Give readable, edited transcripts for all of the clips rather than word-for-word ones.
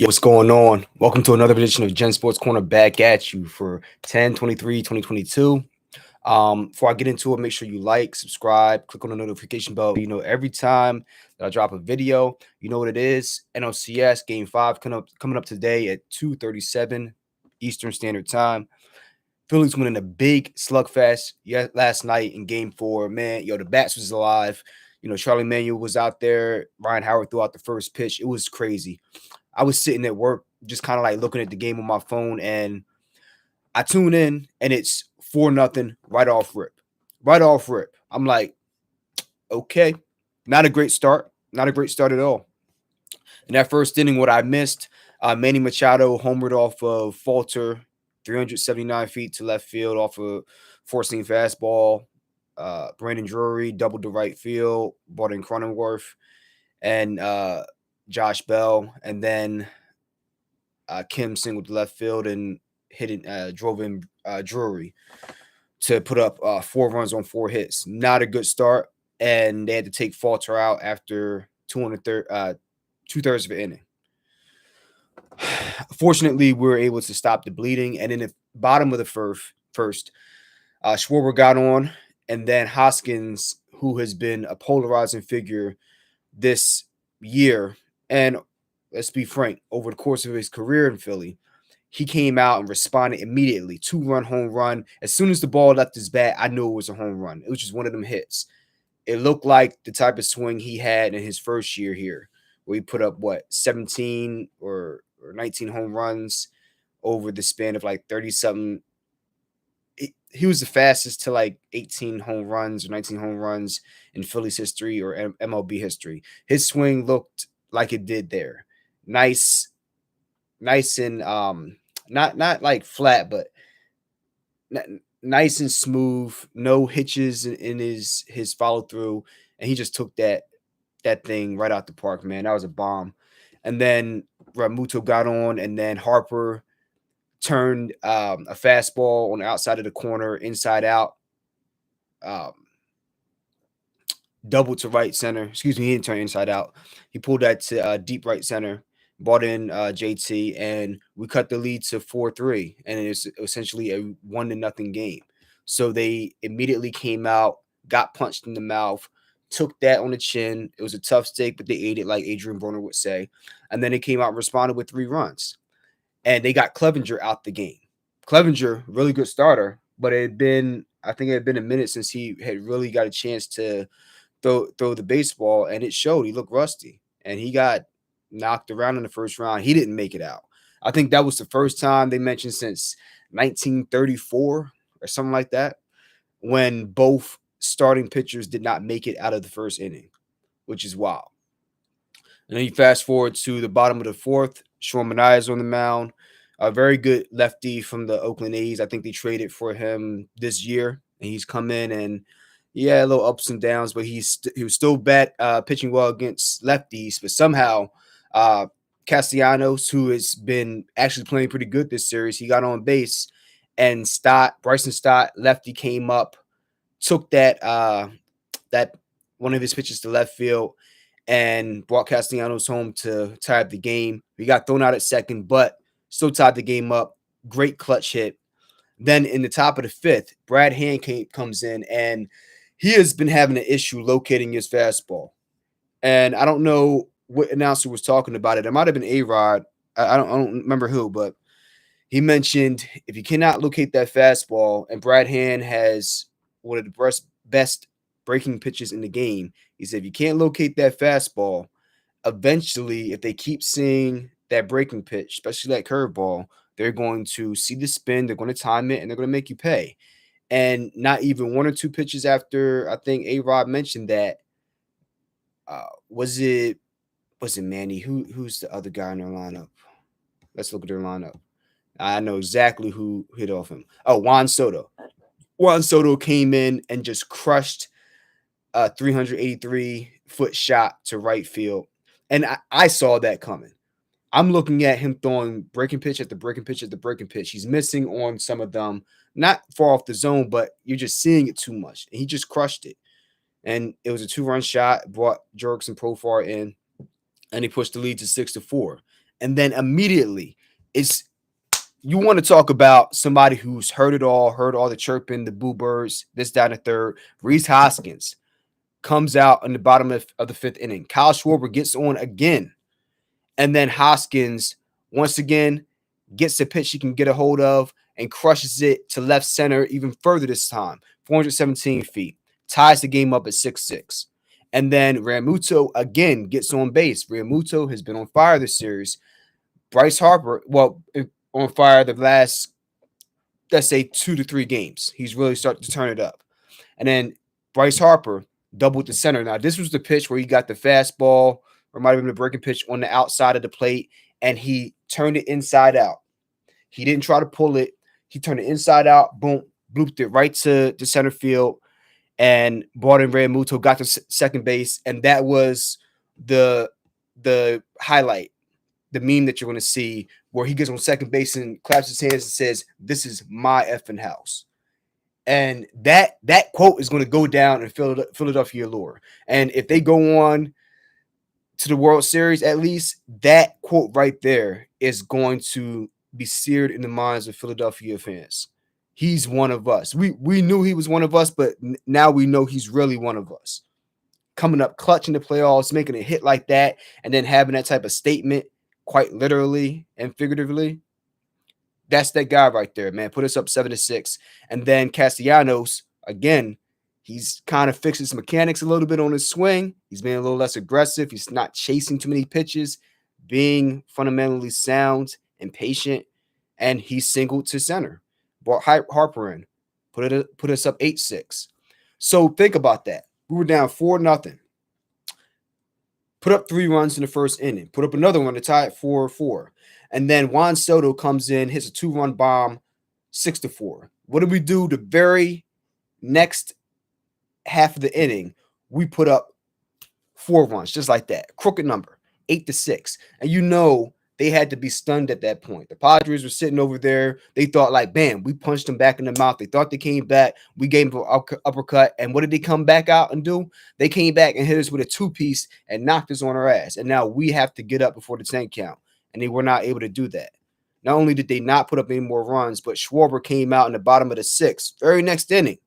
Yo, what's going on? Welcome to another edition of Gen Sports Corner back at you for 10/23/2022. Before I get into it, make sure you like, subscribe, click on the notification bell. Every time that I drop a video, you know what it is. NLCS Game 5 coming up today at 2:37 Eastern Standard Time. Phillies winning a big slugfest last night in Game 4. Man, the bats was alive. Charlie Manuel was out there. Ryan Howard threw out the first pitch. It was crazy. I was sitting at work, just kind of like looking at the game on my phone, and I tune in, and it's 4-0 right off rip. Right off rip. I'm like, okay, not a great start. Not a great start at all. In that first inning, what I missed, Manny Machado homered off of Falter, 379 feet to left field off a four-seam fastball. Brandon Drury doubled to right field, brought in Cronenworth and Josh Bell, and then Kim singled to left field and drove in Drury to put up 4 runs on 4 hits. Not a good start, and they had to take Falter out after 2/3 of an inning. Fortunately, we were able to stop the bleeding, and in the bottom of the first, Schwarber got on, and then Hoskins, who has been a polarizing figure this year, and let's be frank, over the course of his career in Philly, he came out and responded immediately. 2-run home run. As soon as the ball left his bat, I knew it was a home run. It was just one of them hits. It looked like the type of swing he had in his first year here, where he put up, 17 or 19 home runs over the span of like 30-something. He was the fastest to like 18 home runs or 19 home runs in Phillies history or MLB history. His swing looked like it did there. Nice and not like flat, but nice and smooth, no hitches in his follow through, and he just took that thing right out the park, man. That was a bomb. And then Ramuto got on, and then Harper turned a fastball on the outside of the corner, inside out, double to right center. Excuse me, he didn't turn inside out. He pulled that to deep right center, brought in JT, and we cut the lead to 4-3, and it's essentially a 1-0 game. So they immediately came out, got punched in the mouth, took that on the chin. It was a tough steak, but they ate it, like Adrian Broner would say. And then they came out and responded with 3 runs. And they got Clevenger out the game. Clevenger, really good starter, but I think it had been a minute since he had really got a chance to throw the baseball, and it showed. He looked rusty, and he got knocked around in the first round. He didn't make it out. I think that was the first time they mentioned since 1934 or something like that, when both starting pitchers did not make it out of the first inning, which is wild. And then you fast forward to the bottom of the fourth. Sean Manaea is on the mound. A very good lefty from the Oakland A's. I think they traded for him this year, and he's come in and a little ups and downs, but he was still pitching well against lefties. But somehow, Castellanos, who has been actually playing pretty good this series, he got on base, and Bryson Stott, lefty, came up, took that one of his pitches to left field, and brought Castellanos home to tie up the game. He got thrown out at second, but still tied the game up. Great clutch hit. Then in the top of the fifth, Brad Hand comes in, and he has been having an issue locating his fastball. And I don't know what announcer was talking about it. It might have been A-Rod. I don't remember who, but he mentioned if you cannot locate that fastball, and Brad Hand has one of the best breaking pitches in the game, he said if you can't locate that fastball, eventually, if they keep seeing that breaking pitch, especially that curveball, they're going to see the spin, they're going to time it, and they're going to make you pay. And not even 1 or 2 pitches after, I think A-Rod mentioned that. Was it Manny? Who's the other guy in their lineup? Let's look at their lineup. I know exactly who hit off him. Oh, Juan Soto. Juan Soto came in and just crushed a 383-foot shot to right field. And I saw that coming. I'm looking at him throwing breaking pitch after breaking pitch after breaking pitch. He's missing on some of them, not far off the zone, but you're just seeing it too much. And he just crushed it. And it was a 2-run shot, brought Jurickson Profar in, and he pushed the lead to 6-4. And then immediately, it's you want to talk about somebody who's heard all the chirping, the boo birds, this, down the third. Reese Hoskins comes out in the bottom of the fifth inning. Kyle Schwarber gets on again. And then Hoskins, once again, gets the pitch he can get a hold of and crushes it to left center even further this time, 417 feet. Ties the game up at 6-6. And then Realmuto again gets on base. Realmuto has been on fire this series. Bryce Harper, well, on fire the last, let's say, 2 to 3 games. He's really starting to turn it up. And then Bryce Harper doubled the center. Now, this was the pitch where he got the fastball, or might have been the breaking pitch on the outside of the plate, and he turned it inside out. He didn't try to pull it. He turned it inside out, boom, blooped it right to center field, and brought in Realmuto, got to second base, and that was the highlight, the meme that you're going to see, where he gets on second base and claps his hands and says, "This is my effing house." And that quote is going to go down in Philadelphia lore. And if they go on to the World Series, at least that quote right there is going to be seared in the minds of Philadelphia fans. He's one of us. We knew he was one of us, but now we know he's really one of us. Coming up clutch in the playoffs, making a hit like that, and then having that type of statement, quite literally and figuratively. That's that guy right there, man. Put us up 7-6. And then Castellanos, again, he's kind of fixed his mechanics a little bit on his swing. He's being a little less aggressive. He's not chasing too many pitches, being fundamentally sound and patient. And he singled to center. Brought Harper in. Put us up 8-6. So think about that. We were down 4-0. Put up 3 runs in the first inning. Put up another one to tie it 4-4. And then Juan Soto comes in, hits a 2-run bomb, 6-4. What did we do the very next half of the inning? We put up 4 runs, just like that. Crooked number, 8-6. And you know they had to be stunned at that point. The Padres were sitting over there. They thought, like, bam, we punched them back in the mouth. They thought they came back. We gave them an uppercut. And what did they come back out and do? They came back and hit us with a 2-piece and knocked us on our ass. And now we have to get up before the 10 count. And they were not able to do that. Not only did they not put up any more runs, but Schwarber came out in the bottom of the 6th, very next inning,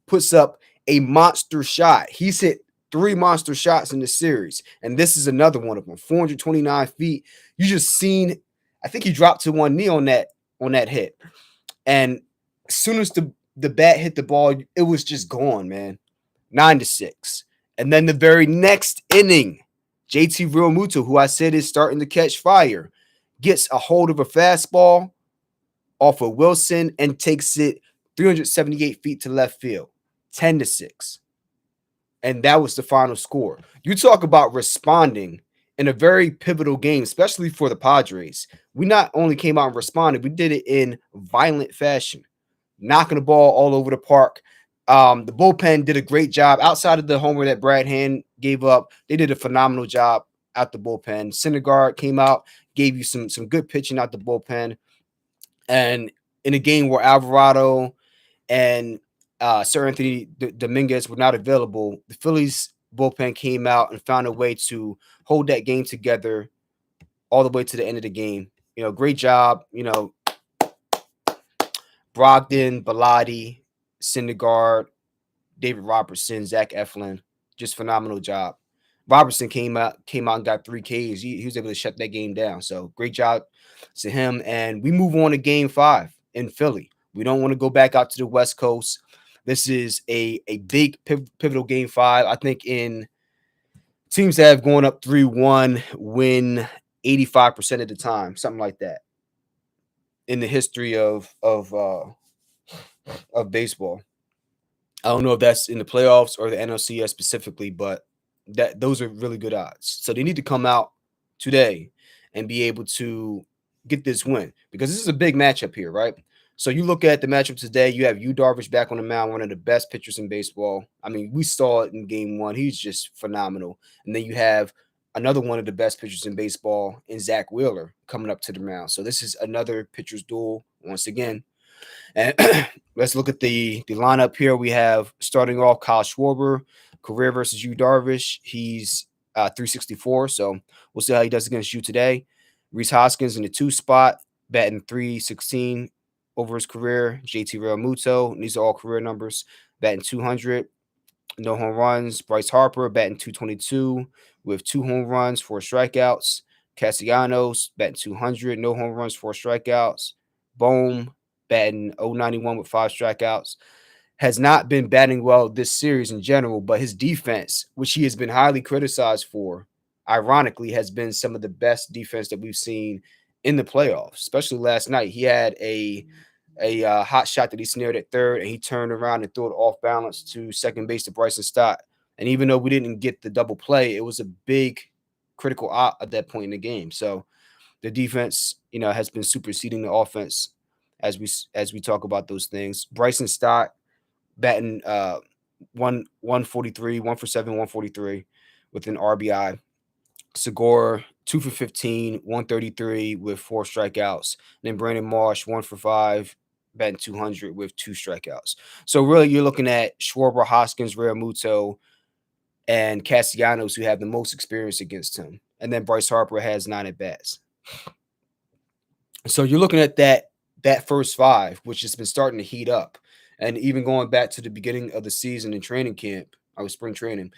puts up a monster shot. He's hit 3 monster shots in the series, and this is another one of them, 429 feet. You just seen, I think he dropped to one knee on that hit. And as soon as the bat hit the ball, it was just gone, man. 9-6. And then the very next inning, JT Realmuto, who I said is starting to catch fire, gets a hold of a fastball off of Wilson and takes it 378 feet to left field, 10-6. And that was the final score. You talk about responding in a very pivotal game, especially for the Padres. We not only came out and responded, we did it in violent fashion, knocking the ball all over the park. The bullpen did a great job. Outside of the homer that Brad Hand gave up, they did a phenomenal job out the bullpen. Syndergaard came out, gave you some good pitching out the bullpen. And in a game where Alvarado and Sir Anthony Dominguez were not available, the Phillies bullpen came out and found a way to hold that game together all the way to the end of the game. You know, great job. You know, Brogdon, Bilotti, Syndergaard, David Robertson, Zach Eflin, just phenomenal job. Robertson came out and got 3 Ks. He was able to shut that game down. So great job to him. And we move on to Game 5 in Philly. We don't want to go back out to the West Coast. This is a big pivotal Game 5. I think in teams that have gone up 3-1 win 85% of the time, something like that, in the history of baseball. I don't know if that's in the playoffs or the NLCS specifically, but those are really good odds. So they need to come out today and be able to get this win, because this is a big matchup here, right? So you look at the matchup today, you have Yu Darvish back on the mound, one of the best pitchers in baseball. I mean, we saw it in Game 1. He's just phenomenal. And then you have another one of the best pitchers in baseball in Zach Wheeler coming up to the mound. So this is another pitcher's duel once again. And let's look at the lineup here. We have starting off Kyle Schwarber, career versus Yu Darvish. He's 364, so we'll see how he does against you today. Reese Hoskins in the two spot, batting 316 over his career. JT Realmuto, and these are all career numbers, batting 200, no home runs. Bryce Harper batting 222 with 2 home runs, 4 strikeouts. Castellanos batting 200, no home runs, 4 strikeouts. Bohm batting 091 with 5 strikeouts. Has not been batting well this series in general, but his defense, which he has been highly criticized for, ironically, has been some of the best defense that we've seen in the playoffs, especially last night. He had a hot shot that he snared at third, and he turned around and threw it off balance to second base to Bryson Stott. And even though we didn't get the double play, it was a big critical out at that point in the game. So the defense, has been superseding the offense as we talk about those things. Bryson Stott batting 143, 1 for 7, 143 with an RBI. Segura 2 for 15, 133 with 4 strikeouts. And then Brandon Marsh 1 for 5, batting 200 with 2 strikeouts. So really, you're looking at Schwarber, Hoskins, Realmuto, and Castellanos, who have the most experience against him. And then Bryce Harper has 9 at bats. So you're looking at that first five, which has been starting to heat up. And even going back to the beginning of the season in training camp, I was spring training,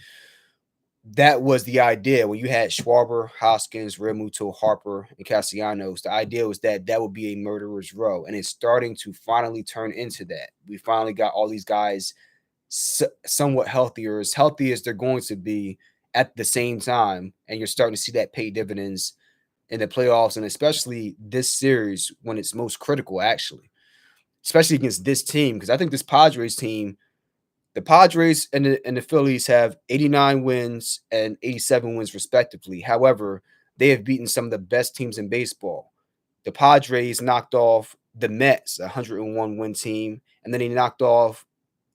that was the idea when you had Schwarber, Hoskins, Realmuto, Harper, and Castellanos. The idea was that would be a murderer's row, and it's starting to finally turn into that. We finally got all these guys somewhat healthier, as healthy as they're going to be at the same time, and you're starting to see that pay dividends in the playoffs, and especially this series when it's most critical, actually, especially against this team, because I think this Padres team, the Padres and the Phillies have 89 wins and 87 wins respectively. However, they have beaten some of the best teams in baseball. The Padres knocked off the Mets, a 101 win team, and then they knocked off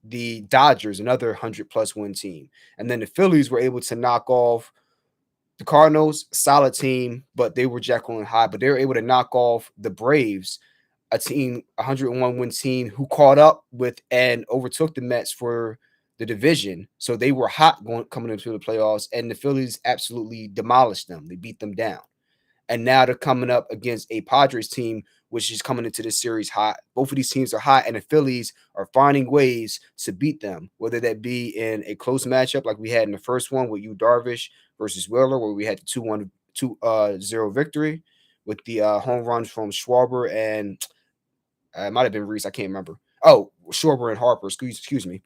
the Dodgers, another 100+ win team. And then the Phillies were able to knock off the Cardinals, solid team, but they were Jekyll and Hyde. But they were able to knock off the Braves, a team, 101 win team, who caught up with and overtook the Mets for the division. So they were hot coming into the playoffs, and the Phillies absolutely demolished them. They beat them down. And now they're coming up against a Padres team, which is coming into this series hot. Both of these teams are hot, and the Phillies are finding ways to beat them, whether that be in a close matchup like we had in the first one with Yu Darvish versus Wheeler, where we had the 2-1, 2-0 victory with the home runs from Schwarber and it might have been Reese. I can't remember. Oh, Schwarber and Harper. Excuse me.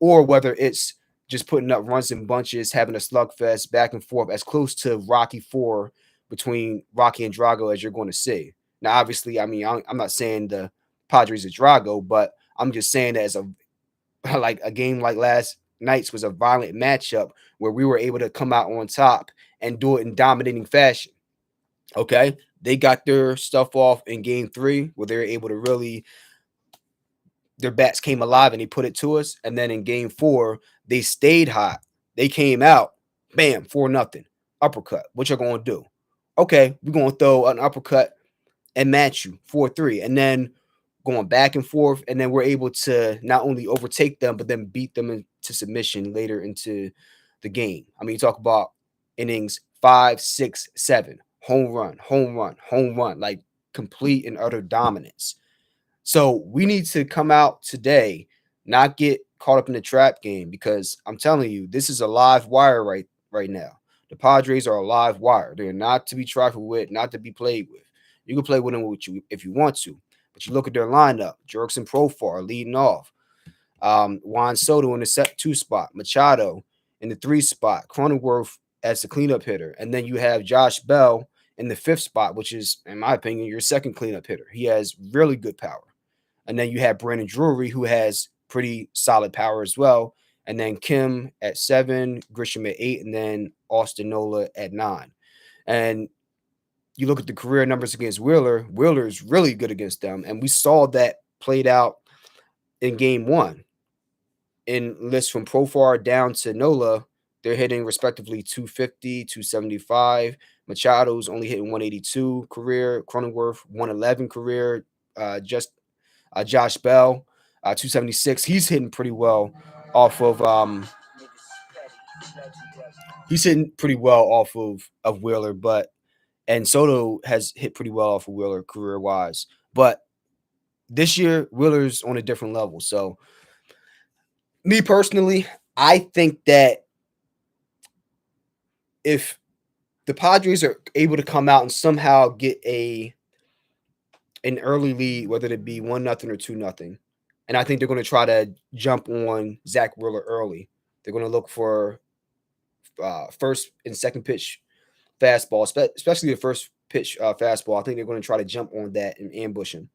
Or whether it's just putting up runs in bunches, having a slugfest back and forth, as close to Rocky Four between Rocky and Drago as you're going to see. Now, obviously, I mean, I'm not saying the Padres are Drago, but I'm just saying that as a like a game like last night's was a violent matchup where we were able to come out on top and do it in dominating fashion. Okay, they got their stuff off in game 3 where they were able to really, their bats came alive and they put it to us. And then in game 4, they stayed hot. They came out, bam, 4-0, uppercut. What you're going to do? Okay, we're going to throw an uppercut and match you 4-3. And then going back and forth. And then we're able to not only overtake them, but then beat them into submission later into the game. I mean, you talk about innings 5, 6, 7, home run, home run, home run, like complete and utter dominance. So we need to come out today, not get caught up in the trap game, because I'm telling you, this is a live wire right now. The Padres are a live wire. They're not to be trifled with, not to be played with. You can play with them if you want to, but you look at their lineup: Jurickson Profar leading off, Juan Soto in the set 2 spot, Machado in the 3 spot, Cronenworth as the cleanup hitter, and then you have Josh Bell in the 5th spot, which is, in my opinion, your second cleanup hitter. He has really good power. And then you have Brandon Drury, who has pretty solid power as well. And then Kim at 7, Grisham at 8, and then Austin Nola at 9. And you look at the career numbers against Wheeler. Wheeler is really good against them. And we saw that played out in game 1. In lists from Profar down to Nola, they're hitting respectively 250, 275. Machado's only hitting 182 career. Cronenworth, 111 career. Josh Bell, 276. He's hitting pretty well off of he's hitting pretty well off of Wheeler, but And Soto has hit pretty well off of Wheeler career wise. But this year, Wheeler's on a different level. So, me personally, I think that if the Padres are able to come out and somehow get an early lead, whether it be 1-0 or 2-0, and I think they're going to try to jump on Zach Wheeler early. They're going to look for first and second pitch fastball, especially the first pitch fastball. I think they're going to try to jump on that and ambush him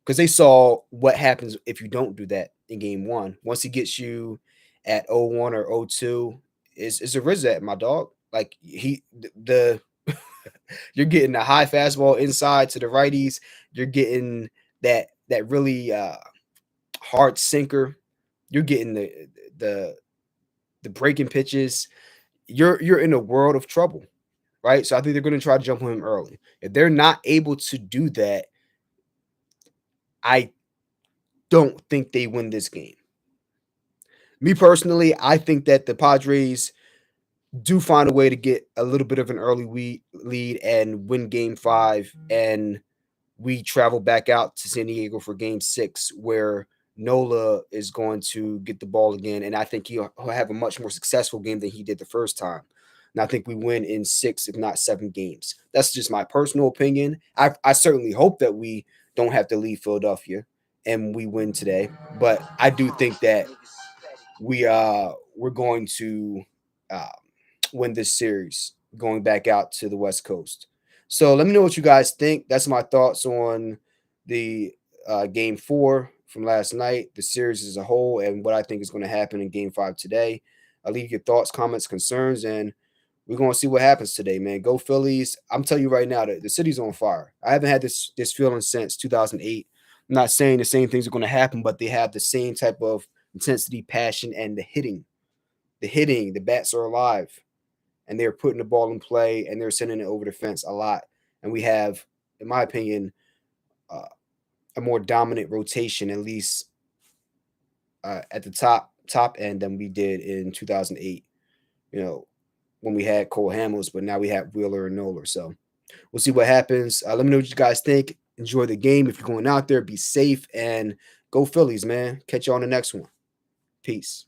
because they saw what happens if you don't do that in game one. Once he gets you at 0-1 or 0-2, it's a reset, my dog. Like the you're getting a high fastball inside to the righties. You're getting that really hard sinker. You're getting the the breaking pitches. You're in a world of trouble, right? So I think they're going to try to jump on him early. If they're not able to do that, I don't think they win this game. Me personally, I think that the Padres do find a way to get a little bit of an early lead and win game five. And we travel back out to San Diego for game six, where Nola is going to get the ball again. And I think he'll have a much more successful game than he did the first time. And I think we win in 6, if not 7 games. That's just my personal opinion. I certainly hope that we don't have to leave Philadelphia and we win today. But I do think that we're going to uh, win this series going back out to the West Coast. So let me know what you guys think. That's my thoughts on the game 4 from last night, the series as a whole, and what I think is going to happen in game 5 today. I'll leave your thoughts, comments, concerns, and we're going to see what happens today, man. Go Phillies. I'm telling you right now that the city's on fire. I haven't had this feeling since 2008. I'm not saying the same things are going to happen, but they have the same type of intensity, passion, and the hitting. The hitting, the bats are alive, and they're putting the ball in play, and they're sending it over the fence a lot. And we have, in my opinion, uh, a more dominant rotation, at least at the top end, than we did in 2008. You know, when we had Cole Hamels, but now we have Wheeler and Nola. So we'll see what happens. Let me know what you guys think. Enjoy the game. If you're going out there, be safe and go Phillies, man. Catch you on the next one. Peace.